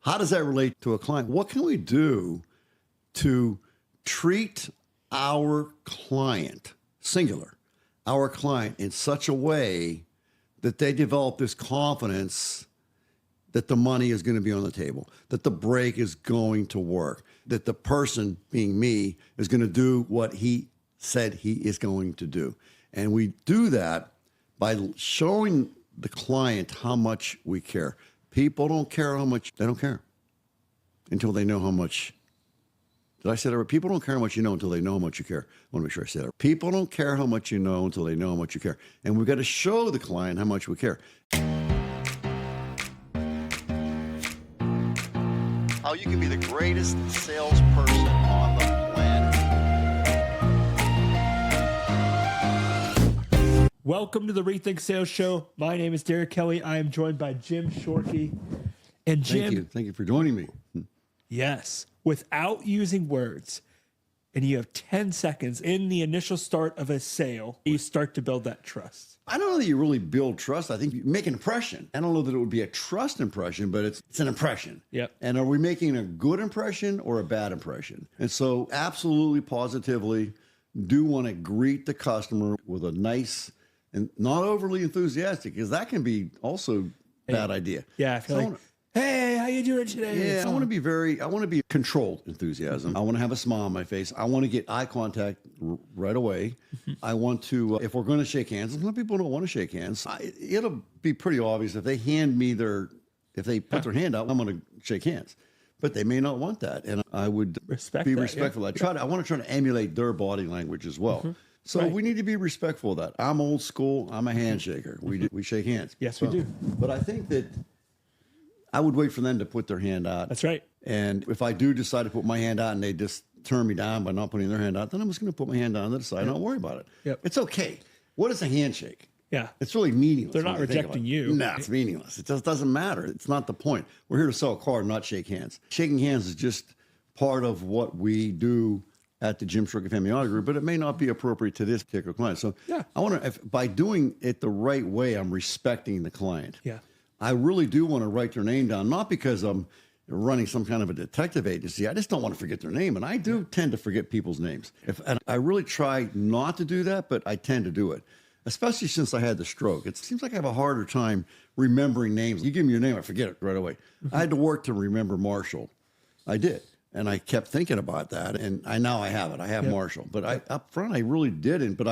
How does that relate to a client? What can we do to treat our client, singular, our client, in such a way that they develop this confidence that the money is going to be on the table, that the break is going to work, that the person, being me, is going to do what he said he is going to do. And we do that by showing the client how much we care. People don't care how much, they don't care until they know how much. Did I say that right? People don't care how much you know until they know how much you care. I want to make sure I said that. People don't care how much you know until they know how much you care. And we've got to show the client how much we care. How you can be the greatest salesperson on the planet. Welcome to the Rethink Sales Show. My name is Derek Kelly. I am joined by Jim Shorkey. And Jim, Thank you for joining me. yes, without using words, and you have 10 seconds in the initial start of a sale, you start to build that trust. I don't know that you really build trust. I think you make an impression. I don't know that it would be a trust impression, but it's an impression. Yep. And are we making a good impression or a bad impression? And so absolutely, positively, do want to greet the customer with a nice and not overly enthusiastic, because that can be also a bad idea. Yeah, I feel hey, how you doing today? Yeah, I want to be controlled enthusiasm. I want to have a smile on my face. I want to get eye contact right away. I want to, if we're going to shake hands, some people don't want to shake hands. It'll be pretty obvious if they hand me if they put their hand out, I'm going to shake hands. But they may not want that. And I would be respectful. Yeah. I want to try to emulate their body language as well. So we need to be respectful of that. I'm old school. I'm a handshaker. We shake hands. Yes, we do. But I think that I would wait for them to put their hand out. That's right. And if I do decide to put my hand out and they just turn me down by not putting their hand out, then I'm just going to put my hand down on the side and not worry about it. Yep. It's okay. What is a handshake? Yeah. It's really meaningless. They're not rejecting you. No, it's meaningless. It just doesn't matter. It's not the point. We're here to sell a car, not shake hands. Shaking hands is just part of what we do at the Jim Shorkey Family Auto Group, but it may not be appropriate to this particular client. So I wonder if by doing it the right way, I'm respecting the client. Yeah. I really do want to write their name down, not because I'm running some kind of a detective agency. I just don't want to forget their name. And I do tend to forget people's names. And I really try not to do that, but I tend to do it, especially since I had the stroke. It seems like I have a harder time remembering names. You give me your name, I forget it right away. I had to work to remember Marshall. I did. And I kept thinking about that. And now I have it. I have Marshall. But up front, I really didn't. But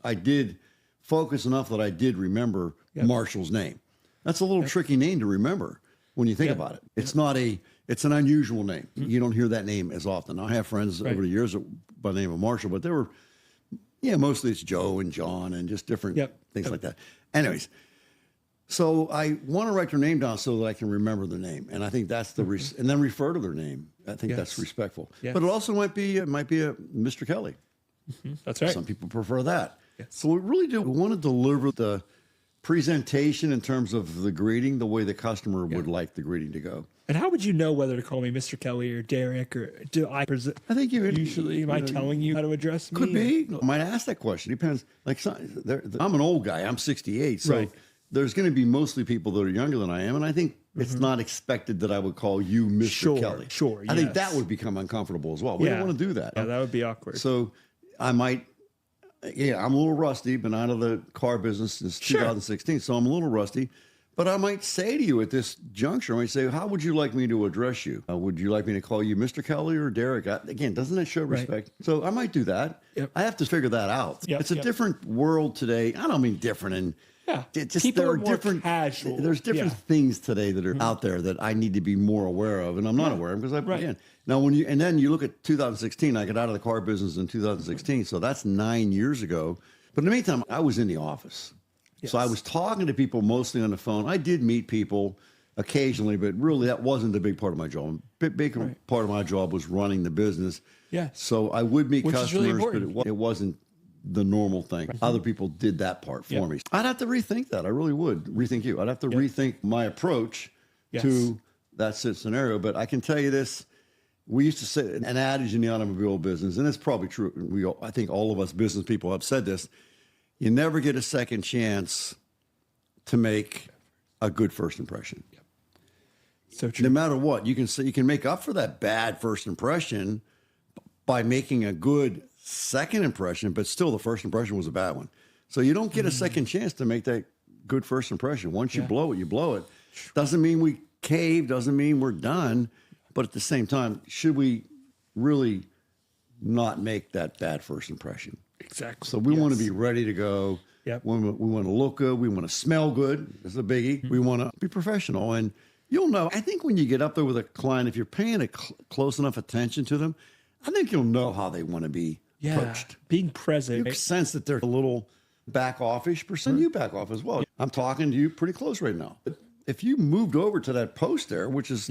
I did focus enough that I did remember Marshall's name. That's a little tricky name to remember when you think about it. It's it's an unusual name. You don't hear that name as often. I have friends over the years by the name of Marshall, but they were, mostly it's Joe and John and just different things like that. Anyways, so I want to write their name down so that I can remember their name. And I think that's and then refer to their name. I think that's respectful. Yes. But it also might be a Mr. Kelly. That's right. Some people prefer that. Yes. So we really do want to deliver the presentation in terms of the greeting the way the customer would like the greeting to go. And how would you know whether to call me Mr. Kelly or Derek, or do I think you usually am I telling you how to address me? Could be. I might ask that question. Depends. Like I'm an old guy. I'm 68, so there's going to be mostly people that are younger than I am, and I think it's not expected that I would call you Mr. Kelly. Sure. I think that would become uncomfortable as well. We don't want to do that. Yeah, that would be awkward. So I might. Yeah, I'm a little rusty, been out of the car business since 2016, so I'm a little rusty. But I might say to you at this juncture, I might say, how would you like me to address you? Would you like me to call you Mr. Kelly or Derek? Again, doesn't that show respect? So I might do that. Yep. I have to figure that out. It's a different world today. I don't mean different in... People are more casual. There's different things today that are out there that I need to be more aware of, and I'm not aware of because again. Now then you look at 2016, I got out of the car business in 2016, so that's 9 years ago. But in the meantime, I was in the office, so I was talking to people mostly on the phone. I did meet people occasionally, but really that wasn't the big part of my job. Big part of my job was running the business. Yeah. So I would meet customers, but it wasn't the normal thing. Other people did that part for me. I'd have to rethink that. I really would rethink you. I'd have to rethink my approach to that scenario. But I can tell you this. We used to say an adage in the automobile business, and it's probably true. I think all of us business people have said this. You never get a second chance to make a good first impression. So no true. matter what, you can say, you can make up for that bad first impression by making a good second impression, but still the first impression was a bad one. So you don't get a second chance to make that good first impression. Once you blow it, you blow it. Doesn't mean we cave, doesn't mean we're done. But at the same time, should we really not make that bad first impression? Exactly. So we want to Yes. be ready to go. Yep. We want to look good. We want to smell good. That's a biggie. We want to be professional. And you'll know, I think when you get up there with a client, if you're paying close enough attention to them, I think you'll know how they want to be approached. Being present. You sense that they're a little back offish percent. You back off as well. I'm talking to you pretty close right now. But if you moved over to that post there, which is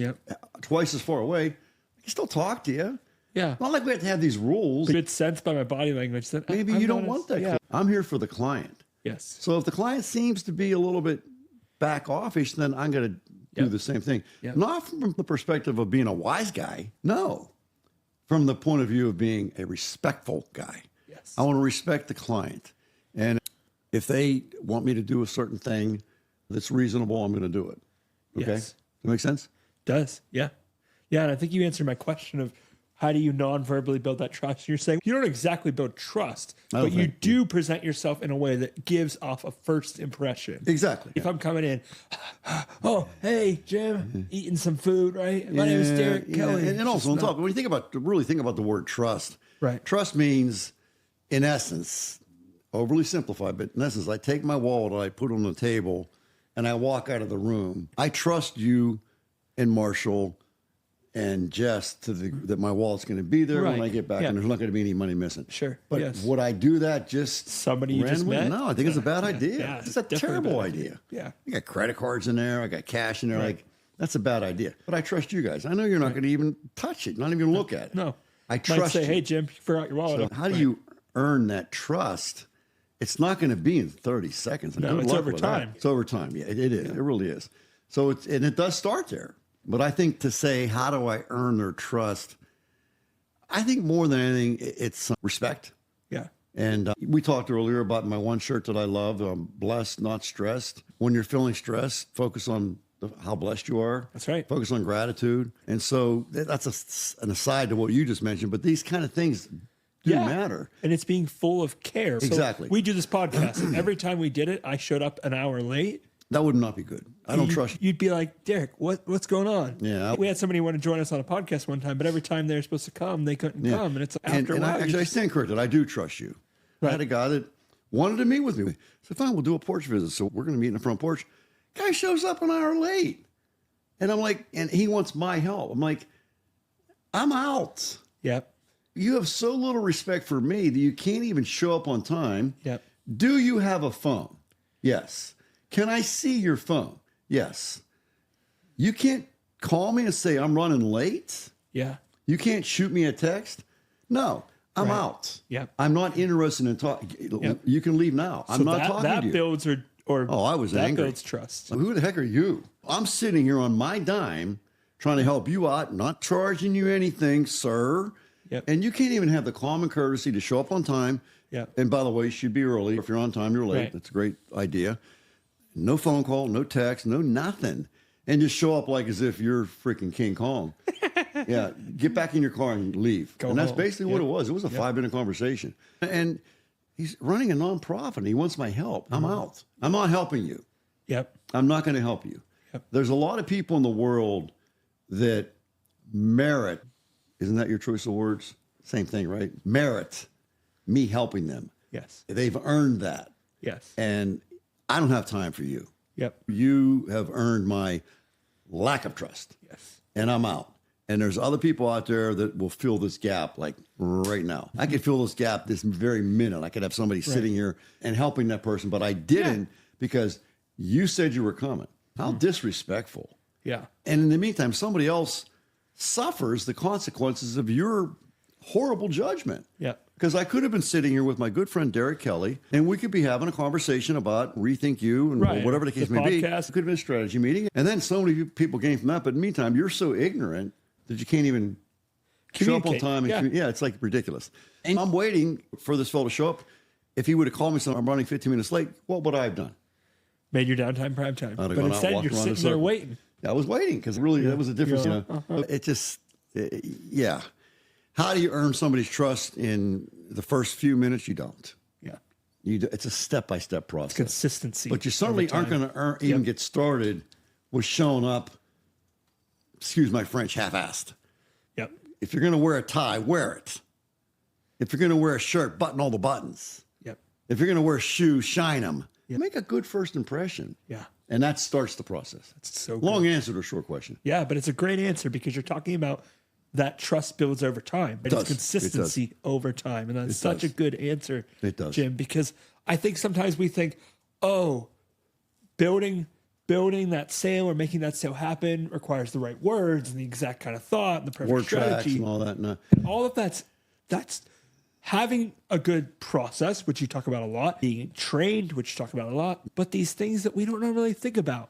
twice as far away, I can still talk to you. Yeah. Not like we have to have these rules. Good sense by my body language that Maybe I'm you don't not want as- that. Yeah. I'm here for the client. Yes. So if the client seems to be a little bit back offish, then I'm going to do the same thing. Yep. Not from the perspective of being a wise guy. No. From the point of view of being a respectful guy. Yes. I want to respect the client. And if they want me to do a certain thing that's reasonable, I'm going to do it. Okay? Yes. Does that make sense? Does. Yeah. Yeah. And I think you answered my question of how do you non-verbally build that trust? You're saying you don't exactly build trust, don't but you think- do present yourself in a way that gives off a first impression. Exactly. If I'm coming in, oh, hey, Jim, eating some food, right? My name is Derek Kelly. And also on top, when you think about really think about the word trust, Right. Trust means, in essence, overly simplified, but in essence, I take my wallet, I put it on the table, and I walk out of the room. I trust you and Marshall and Jess that my wallet's going to be there when Right. I get back, Yeah. and there's not going to be any money missing. Sure. But Yes. would I do that just Somebody you just randomly? met? No, I think it's a bad idea. Yeah, It's a definitely a terrible bad idea. idea. Yeah. I got credit cards in there. I got cash in there. Right. Like, that's a bad idea. But I trust you guys. I know you're not going to even touch it, not even look at it. No. I Might trust say, you. hey, Jim, you forgot your wallet. So how do you earn that trust? It's not going to be in 30 seconds. No, Good it's luck over with that. time. It's over time. Yeah, it is. It really is. So it does start there. But I think to say, how do I earn their trust? I think more than anything, it's respect. Yeah. And we talked earlier about my one shirt that I love, blessed, not stressed. When you're feeling stressed, focus on how blessed you are. That's right. Focus on gratitude. And so that's an aside to what you just mentioned, but these kind of things do matter. And it's being full of care. So Exactly. we do this podcast. And every time we did it, I showed up an hour late. That would not be good. I don't trust you. You'd be like, Derek, what's going on? Yeah. We had somebody want to join us on a podcast one time, but every time they were supposed to come, they couldn't come. And it's after And a I, while. you actually, I just- stand corrected. I do trust you. I had a guy that wanted to meet with me. I said, fine, we'll do a porch visit. So we're going to meet in the front porch. Guy shows up an hour late. And I'm like, and he wants my help. I'm like, I'm out. Yep. You have so little respect for me that you can't even show up on time. Yep. Do you have a phone? Yes. Can I see your phone? Yes. You can't call me and say I'm running late. Yeah. You can't shoot me a text. No, I'm out. Yep. I'm not interested in talking. Yep. You can leave now. I'm So not that, talking that to you. builds or Oh, I was that angry. builds trust. Who the heck are you? I'm sitting here on my dime trying to help you out, not charging you anything, sir. Yep. And you can't even have the common courtesy to show up on time. Yep. And by the way, you should be early. If you're on time, you're late. Right. That's a great idea. No phone call, no text, no nothing. And just show up like as if you're freaking King Kong. Yeah. Get back in your car and leave. Go and that's home. basically what Yep. it was. It was a 5-minute conversation. And he's running a nonprofit and he wants my help. I'm out. I'm not helping you. Yep. I'm not going to help you. Yep. There's a lot of people in the world that merit, isn't that your choice of words? Same thing, right? Merit me helping them. Yes. They've earned that. Yes. And I don't have time for you. Yep. You have earned my lack of trust. Yes. And I'm out. And there's other people out there that will fill this gap like right now. I could fill this gap this very minute. I could have somebody sitting here and helping that person, but I didn't because you said you were coming. How disrespectful. Yeah. And in the meantime, somebody else suffers the consequences of your horrible judgment. Yep. Because I could have been sitting here with my good friend Derek Kelly, and we could be having a conversation about Rethink You and Right. whatever the case The may be. It podcast. could have been a strategy meeting. And then so many people gain from that. But in the meantime, you're so ignorant that you can't even show up on Communicate. time. And Yeah. it's like ridiculous. And I'm waiting for this fellow to show up. If he would have called me and said, I'm running 15 minutes late, what would I have done? Made your downtime prime time. I'd have But gone out, instead, walked you're around in a sitting there circle. waiting. I was waiting because really that was a difference. You know, it just, yeah. How do you earn somebody's trust in the first few minutes? You don't. Yeah. It's a step-by-step process. Consistency. But you certainly aren't going to even get started with showing up, excuse my French, half-assed. Yep. If you're going to wear a tie, wear it. If you're going to wear a shirt, button all the buttons. Yep. If you're going to wear shoes, shine them. Make a good first impression. Yeah. And that starts the process. That's so good. Long answer to a short question. Yeah, but it's a great answer because you're talking about that trust builds over time. But it's consistency over time. And that's such a good answer, Jim, because I think sometimes we think, oh, building that sale or making that sale happen requires the right words and the exact kind of thought and the perfect Word tracks strategy. and all that. No. And all of that's having a good process, which you talk about a lot, being trained, which you talk about a lot, but these things that we don't normally think about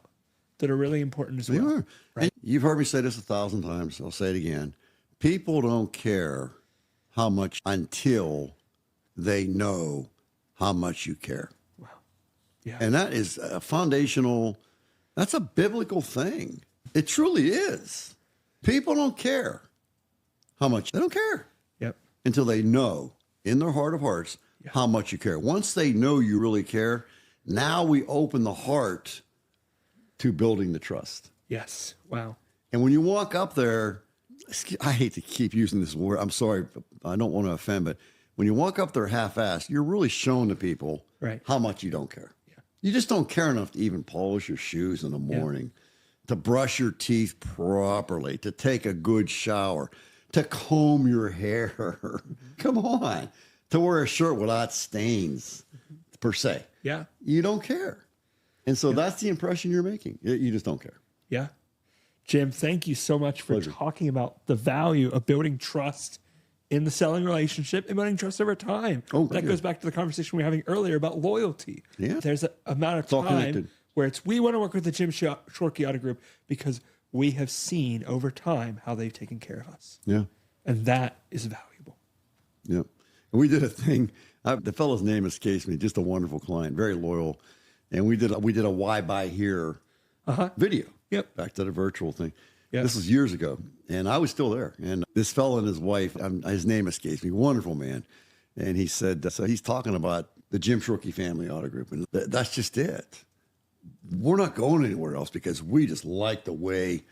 that are really important as well. They are. Right? And you've heard me say this 1,000 times. I'll say it again. People don't care how much until they know how much you care. Wow. Yeah. And that is a foundational, that's a biblical thing. It truly is. People don't care how much, they don't care. Yep. Until they know in their heart of hearts how much you care. Once they know you really care, now we open the heart to building the trust. Yes. Wow. And when you walk up there, I hate to keep using this word. I'm sorry. I don't want to offend, but when you walk up there half-assed, you're really showing the people how much you don't care. Yeah. You just don't care enough to even polish your shoes in the morning, to brush your teeth properly, to take a good shower, to comb your hair. Come on. To wear a shirt without stains, per se. Yeah. You don't care. And so that's the impression you're making. You just don't care. Yeah. Jim, thank you so much for talking about the value of building trust in the selling relationship and building trust over time. That goes back to the conversation we were having earlier about loyalty. Yeah. There's an amount of time where we want to work with the Jim Shorkey Auto Group because we have seen over time how they've taken care of us. Yeah. And that is valuable. Yeah. And we did a thing. The fellow's name escapes me. Just a wonderful client, very loyal. And we did a why buy here video. Yep. Back to the virtual thing. Yep. This was years ago, and I was still there. And this fellow and his wife, his name escapes me, wonderful man. And he said, so he's talking about the Jim Shorkey Family Auto Group, and that's just it. We're not going anywhere else because we just like the way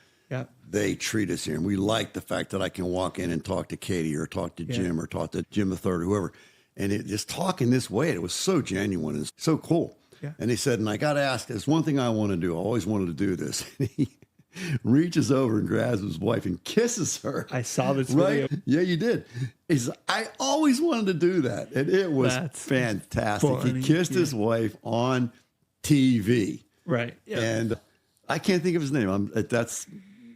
they treat us here. And we like the fact that I can walk in and talk to Katie or talk to Jim or talk to Jim the Third or whoever. And it just talking this way, it was so genuine and so cool. Yeah. And he said, and I got to ask, there's one thing I want to do. I always wanted to do this. And he reaches over and grabs his wife and kisses her. I saw this video. Yeah, you did. He said, I always wanted to do that. And it was fantastic. Funny. He kissed his wife on TV. Right. Yeah. And I can't think of his name. That's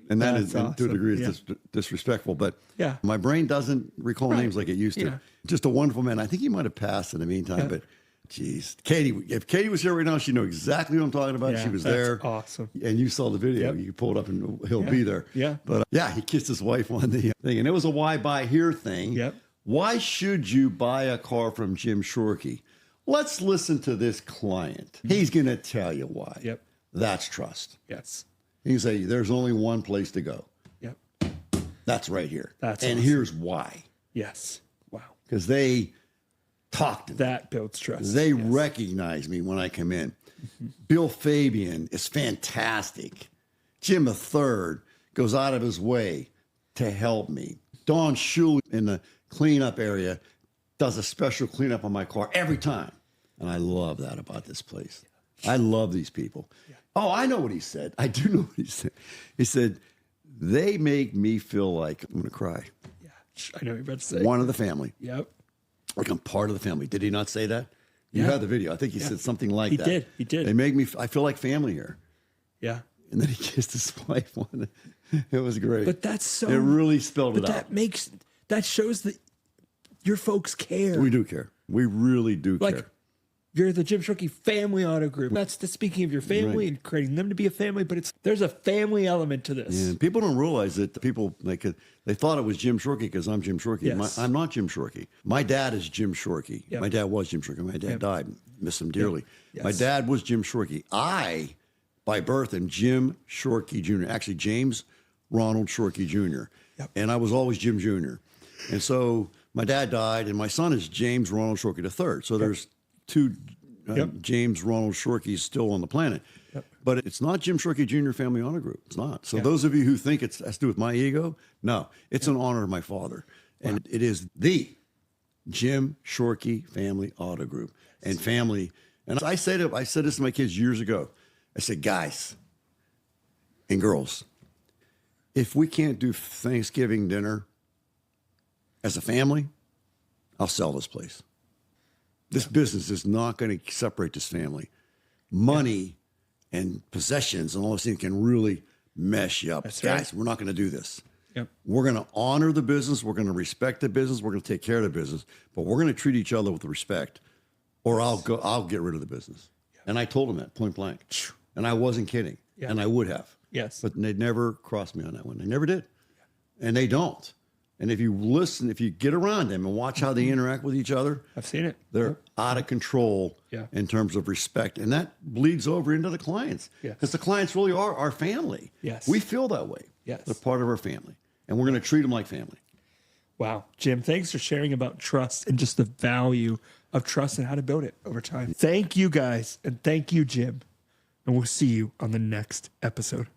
awesome. To a degree, it's disrespectful. But my brain doesn't recall names like it used to. Just a wonderful man. I think he might have passed in the meantime, but geez, Katie, if Katie was here right now, she'd know exactly what I'm talking about. She was there. Awesome. And you saw the video. You pull it up and he'll be there. Yeah. But he kissed his wife on the thing. And it was a why buy here thing. Yep. Why should you buy a car from Jim Shorkey? Let's listen to this client. He's going to tell you why. Yep. That's trust. Yes. He can say, there's only one place to go. Yep. That's right here. And awesome. Here's why. Yes. Wow. Because they talk to me. That builds trust. They recognize me when I come in. Mm-hmm. Bill Fabian is fantastic. Jim III goes out of his way to help me. Don Shule in the cleanup area does a special cleanup on my car every time. And I love that about this place. I love these people. Yeah. Oh, I know what he said. I do know what he said. He said, they make me feel like I'm going to cry. Yeah, I know what you're about to say. One of the family. Yep. Like I'm part of the family. Did he not say that? You had the video. I think he said something like that. He did. They make me, I feel like family here. Yeah. And then he kissed his wife on it. It was great. But that's so. It really spelled it out. That shows that your folks care. We do care. We really do care. You're the Jim Shorkey Family Auto Group. That's the speaking of your family and creating them to be a family, but there's a family element to this. Yeah, and people don't realize that they thought it was Jim Shorkey because I'm Jim Shorkey. Yes. I'm not Jim Shorkey. My dad is Jim Shorkey. Yep. My dad was Jim Shorkey. My dad died. Miss him dearly. Yes. My dad was Jim Shorkey. I by birth am Jim Shorkey Jr., actually James Ronald Shorkey Jr. Yep. And I was always Jim Jr. And so my dad died, and my son is James Ronald Shorkey III. So there's two James Ronald Shorkeys still on the planet. Yep. But it's not Jim Shorkey Jr. Family Honor Group. It's not. So those of you who think it has to do with my ego, no, it's in honor of my father. Wow. And it is the Jim Shorkey Family Auto Group and family. And I said this to my kids years ago. I said, guys and girls, if we can't do Thanksgiving dinner as a family, I'll sell this place. This business is not going to separate this family. Money and possessions and all those things can really mess you up. That's guys, right. We're not going to do this. Yep. We're going to honor the business. We're going to respect the business. We're going to take care of the business, but we're going to treat each other with respect, or I'll get rid of the business. Yep. And I told them that point blank, and I wasn't kidding, and I would have. Yes. But they never crossed me on that one. They never did, and they don't. And if you listen, if you get around them and watch how they interact with each other, I've seen it. They're out of control in terms of respect, and that bleeds over into the clients because the clients really are our family. Yes. We feel that way. Yes. They're part of our family. And we're going to treat them like family. Wow. Jim, thanks for sharing about trust and just the value of trust and how to build it over time. Thank you guys. And thank you, Jim. And we'll see you on the next episode.